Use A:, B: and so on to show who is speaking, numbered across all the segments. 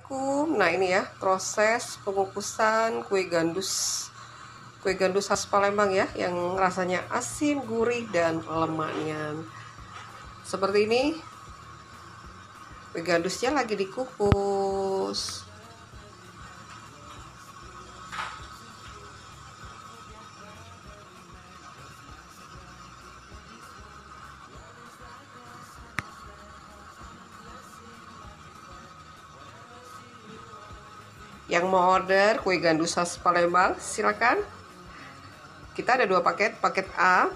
A: Assalamualaikum. Nah ini ya proses pengukusan kue gandus khas Palembang ya, yang rasanya asin, gurih, dan lemaknya. Seperti ini, kue gandusnya lagi dikukus. Yang mau order kue gandus khas Palembang, silakan. Kita ada 2 paket. Paket A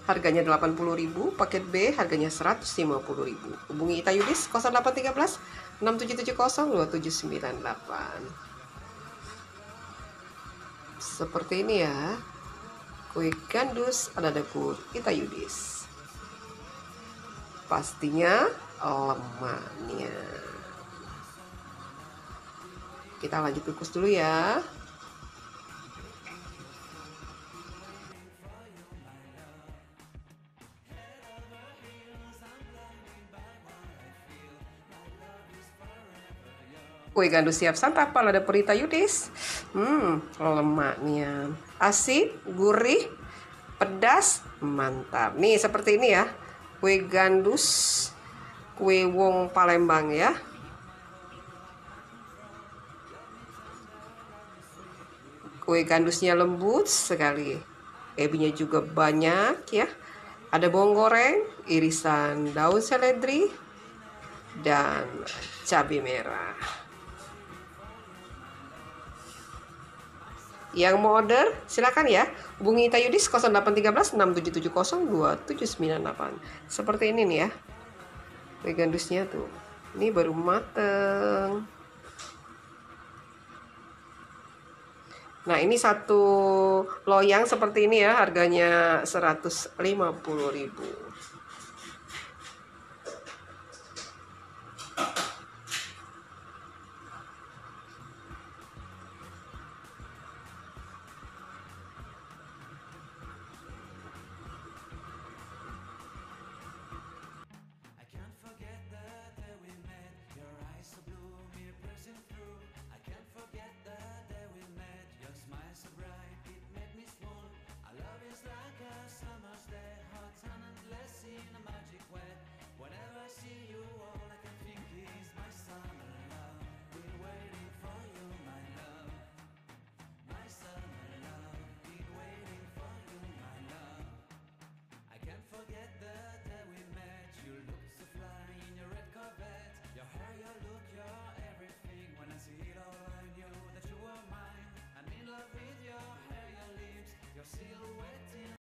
A: harganya 80.000, paket B harganya 150.000. Hubungi Ita Yudis 0813 6770 2798. Seperti ini ya, kue gandus ada dapur Ita Yudis. Pastinya lemaknya. Kita lanjut kukus dulu ya. Kue gandus siap santap ala dapur Ita Yudis. Lemaknya asin, gurih, pedas, mantap. Nih seperti ini ya, kue gandus kue wong Palembang ya. Kue gandusnya lembut sekali, ebinya juga banyak ya. Ada bawang goreng, irisan daun seledri, dan cabai merah. Yang mau order silakan ya, hubungi Ita Yudis 0813 6770 2798. Seperti ini nih ya, kue gandusnya tuh, ini baru mateng. Nah ini satu loyang seperti ini ya, harganya 150.000.